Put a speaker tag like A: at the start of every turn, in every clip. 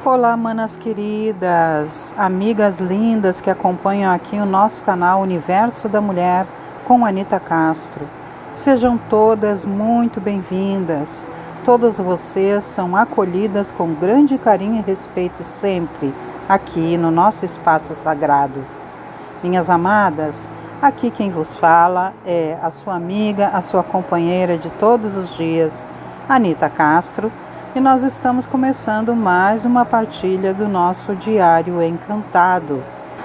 A: Olá, manas queridas, amigas lindas que acompanham aqui o nosso canal Universo da Mulher com Anita Castro. Sejam todas muito bem-vindas. Todas vocês são acolhidas com grande carinho e respeito sempre aqui no nosso espaço sagrado. Minhas amadas, aqui quem vos fala é a sua amiga, a sua companheira de todos os dias, Anita Castro. E nós estamos começando mais uma partilha do nosso Diário Encantado,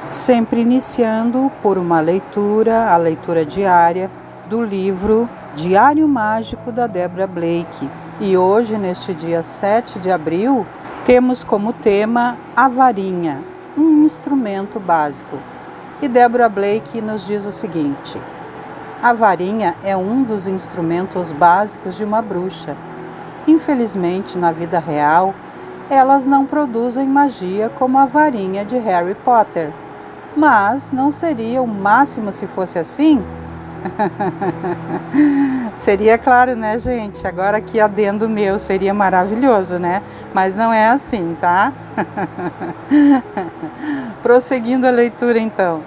A: sempre iniciando por uma leitura, a leitura diária do livro Diário Mágico da Deborah Blake. E hoje, neste dia 7 de abril, temos como tema a varinha, um instrumento básico. E Deborah Blake nos diz o seguinte: a varinha é um dos instrumentos básicos de uma bruxa. Infelizmente, na vida real, elas não produzem magia como a varinha de Harry Potter. Mas não seria o máximo se fosse assim? Seria claro, né, gente? Agora aqui adendo meu, seria maravilhoso, né? Mas não é assim, tá? Prosseguindo a leitura, então.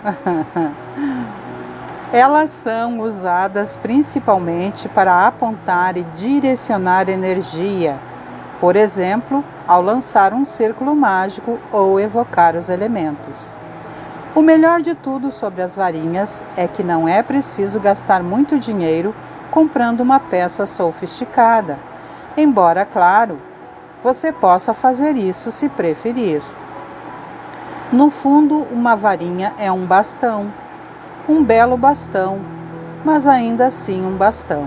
A: Elas são usadas principalmente para apontar e direcionar energia, por exemplo, ao lançar um círculo mágico ou evocar os elementos. O melhor de tudo sobre as varinhas é que não é preciso gastar muito dinheiro comprando uma peça sofisticada, embora, claro, você possa fazer isso se preferir. No fundo, uma varinha é um bastão. Um belo bastão, mas ainda assim um bastão.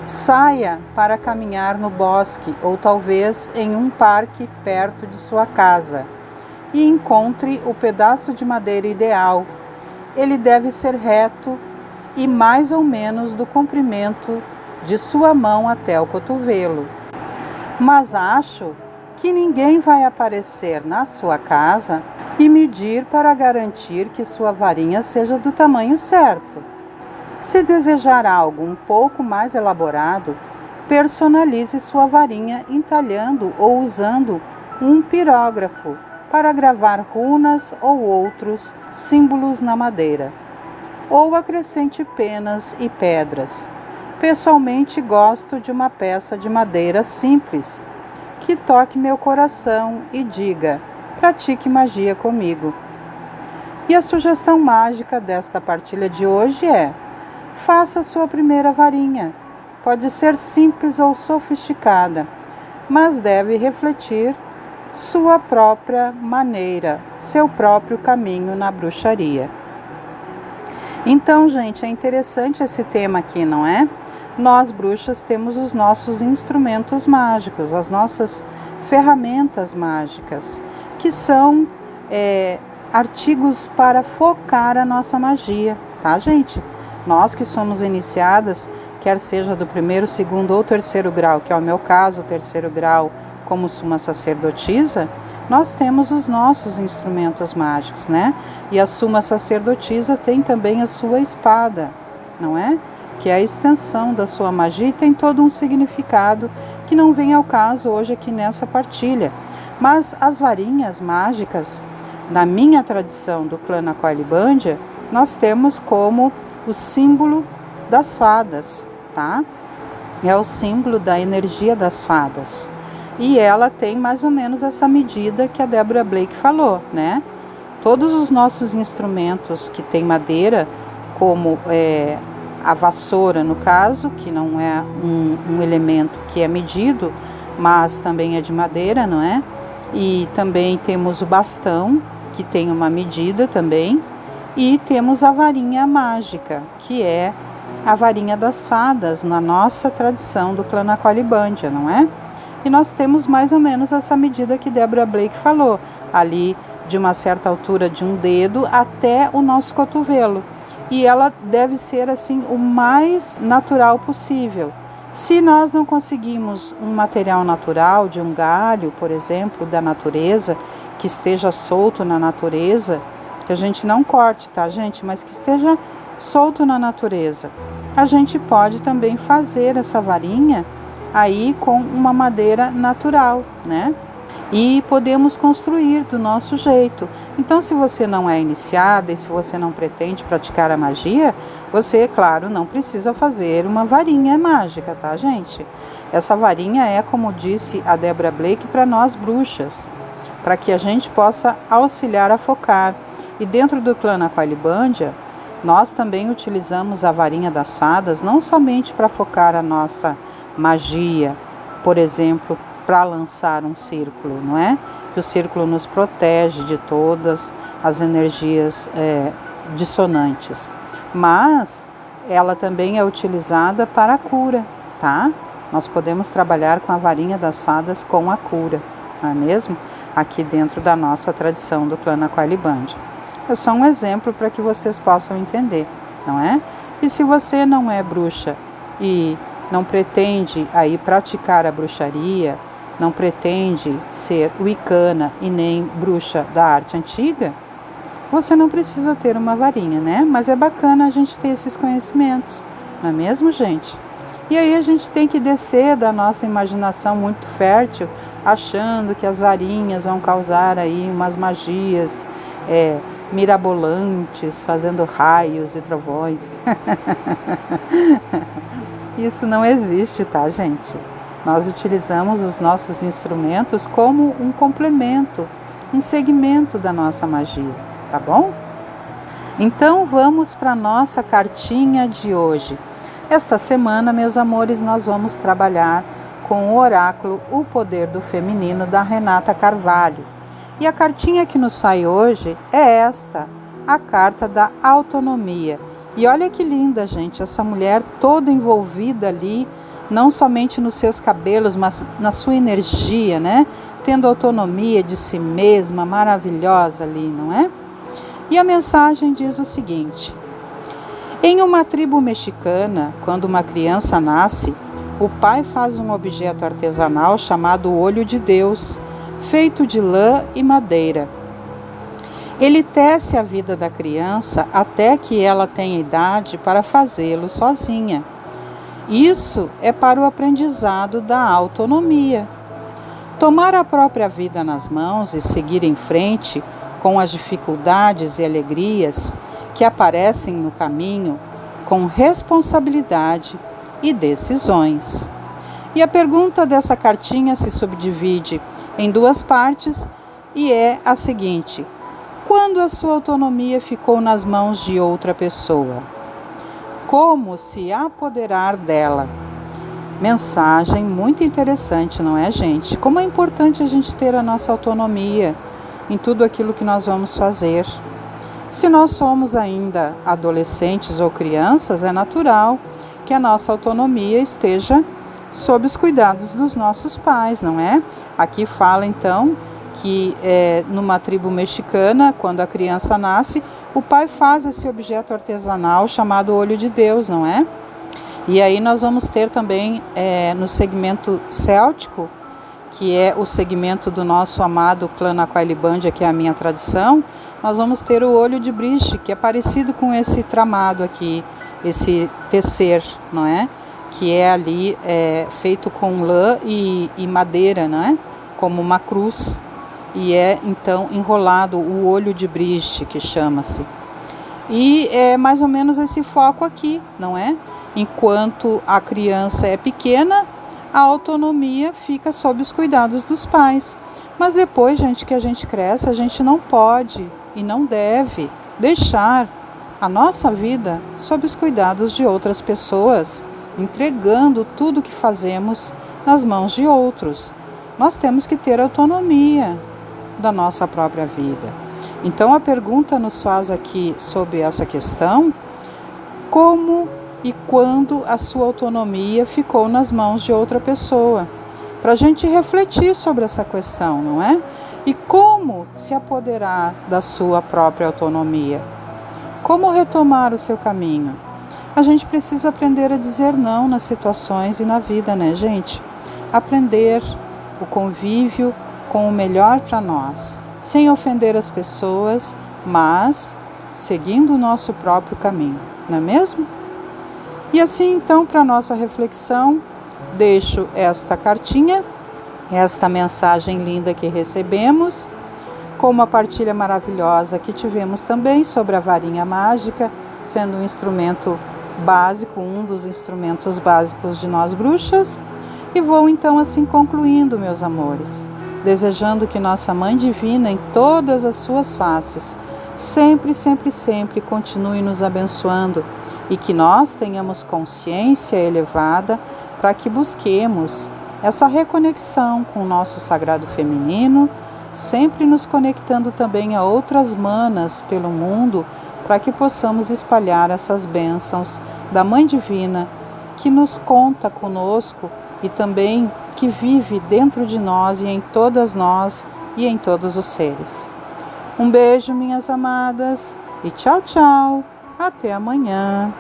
A: Saia para caminhar no bosque ou talvez em um parque perto de sua casa e encontre o pedaço de madeira ideal. Ele deve ser reto e mais ou menos do comprimento de sua mão até o cotovelo. Mas acho que ninguém vai aparecer na sua casa e medir para garantir que sua varinha seja do tamanho certo. Se desejar algo um pouco mais elaborado, personalize sua varinha entalhando ou usando um pirógrafo para gravar runas ou outros símbolos na madeira. Ou acrescente penas e pedras. Pessoalmente gosto de uma peça de madeira simples, que toque meu coração e diga: pratique magia comigo. E a sugestão mágica desta partilha de hoje é: faça sua primeira varinha. Pode ser simples ou sofisticada, mas deve refletir sua própria maneira, seu próprio caminho na bruxaria. Então, gente, é interessante esse tema aqui, não é? Nós, bruxas, temos os nossos instrumentos mágicos, as nossas ferramentas mágicas, que são artigos para focar a nossa magia, tá, gente? Nós que somos iniciadas, quer seja do primeiro, segundo ou terceiro grau, que é o meu caso, o terceiro grau como suma sacerdotisa, nós temos os nossos instrumentos mágicos, né? E a suma sacerdotisa tem também a sua espada, não é? Que é a extensão da sua magia e tem todo um significado que não vem ao caso hoje aqui nessa partilha. Mas as varinhas mágicas, na minha tradição do clã Naquailibandia, nós temos como o símbolo das fadas, tá? É o símbolo da energia das fadas. E ela tem mais ou menos essa medida que a Deborah Blake falou, né? Todos os nossos instrumentos que tem madeira, como a vassoura no caso, que não é um elemento que é medido, mas também é de madeira, não é? E também temos o bastão, que tem uma medida também, e temos a varinha mágica, que é a varinha das fadas, na nossa tradição do clã Naquailibandia, não é? E nós temos mais ou menos essa medida que Deborah Blake falou, ali de uma certa altura de um dedo até o nosso cotovelo. E ela deve ser assim o mais natural possível. Se nós não conseguimos um material natural, de um galho, por exemplo, da natureza, que esteja solto na natureza, que a gente não corte, tá, gente? Mas que esteja solto na natureza, a gente pode também fazer essa varinha aí com uma madeira natural, né? e podemos construir do nosso jeito. Então, se você não é iniciada e se você não pretende praticar a magia, você, claro, não precisa fazer uma varinha mágica, tá, gente? Essa varinha é, como disse a Debra Blake, para nós bruxas, para que a gente possa auxiliar a focar. E dentro do clã Naqualibândia, nós também utilizamos a varinha das fadas, não somente para focar a nossa magia, por exemplo, para lançar um círculo, não é? Que o círculo nos protege de todas as energias dissonantes, mas ela também é utilizada para a cura, tá? Nós podemos trabalhar com a varinha das fadas com a cura, não é mesmo? Aqui dentro da nossa tradição do clã Naqualibândia. É só um exemplo para que vocês possam entender, não é? E se você não é bruxa e não pretende aí praticar a bruxaria, não pretende ser wicana e nem bruxa da arte antiga, você não precisa ter uma varinha, né? Mas é bacana a gente ter esses conhecimentos, não é mesmo, gente? E aí a gente tem que descer da nossa imaginação muito fértil, achando que as varinhas vão causar aí umas magias mirabolantes, fazendo raios e trovões. Isso não existe, tá, gente? Nós utilizamos os nossos instrumentos como um complemento, um segmento da nossa magia, tá bom? Então vamos para a nossa cartinha de hoje. Esta semana, meus amores, nós vamos trabalhar com o oráculo O Poder do Feminino, da Renata Carvalho. E a cartinha que nos sai hoje é esta, a carta da autonomia. E olha que linda, gente, essa mulher toda envolvida ali, não somente nos seus cabelos, mas na sua energia, né? Tendo autonomia de si mesma, maravilhosa ali, não é? E a mensagem diz o seguinte: em uma tribo mexicana, quando uma criança nasce, o pai faz um objeto artesanal chamado Olho de Deus, feito de lã e madeira. Ele tece a vida da criança até que ela tenha idade para fazê-lo sozinha. Isso é para o aprendizado da autonomia. Tomar a própria vida nas mãos e seguir em frente com as dificuldades e alegrias que aparecem no caminho, com responsabilidade e decisões. E a pergunta dessa cartinha se subdivide em duas partes e é a seguinte: quando a sua autonomia ficou nas mãos de outra pessoa? Como se apoderar dela? Mensagem muito interessante, não é, gente? Como é importante a gente ter a nossa autonomia em tudo aquilo que nós vamos fazer. Se nós somos ainda adolescentes ou crianças, é natural que a nossa autonomia esteja sob os cuidados dos nossos pais, não é? Aqui fala então que numa tribo mexicana, quando a criança nasce, o pai faz esse objeto artesanal chamado Olho de Deus, não é? E aí nós vamos ter também no segmento céltico, que é o segmento do nosso amado clã Naqualibândia, que é a minha tradição, nós vamos ter o Olho de Briche, que é parecido com esse tramado aqui, esse tecer, não é? Que é ali feito com lã e madeira, não é? Como uma cruz. E é então enrolado o Olho de Briche, que chama-se. E é mais ou menos esse foco aqui, não é? Enquanto a criança é pequena, a autonomia fica sob os cuidados dos pais. Mas depois, gente, que a gente cresce, a gente não pode e não deve deixar a nossa vida sob os cuidados de outras pessoas, entregando tudo que fazemos nas mãos de outros. Nós temos que ter autonomia da nossa própria vida. Então a pergunta nos faz aqui sobre essa questão: como e quando a sua autonomia ficou nas mãos de outra pessoa? Para a gente refletir sobre essa questão, não é? E como se apoderar da sua própria autonomia? Como retomar o seu caminho? A gente precisa aprender a dizer não nas situações e na vida, né, gente? Aprender o convívio com o melhor para nós, sem ofender as pessoas, mas seguindo o nosso próprio caminho, não é mesmo? E assim, então, para nossa reflexão, deixo esta cartinha esta mensagem linda que recebemos, com uma partilha maravilhosa que tivemos também sobre a varinha mágica, sendo um instrumento básico, um dos instrumentos básicos de nós bruxas. E vou então assim concluindo, meus amores, desejando que nossa Mãe Divina, em todas as suas faces, sempre, sempre, sempre continue nos abençoando e que nós tenhamos consciência elevada para que busquemos essa reconexão com o nosso sagrado feminino, sempre nos conectando também a outras manas pelo mundo, para que possamos espalhar essas bênçãos da Mãe Divina, que nos conta conosco e também que vive dentro de nós e em todas nós e em todos os seres. Um beijo, minhas amadas, e tchau, tchau. Até amanhã.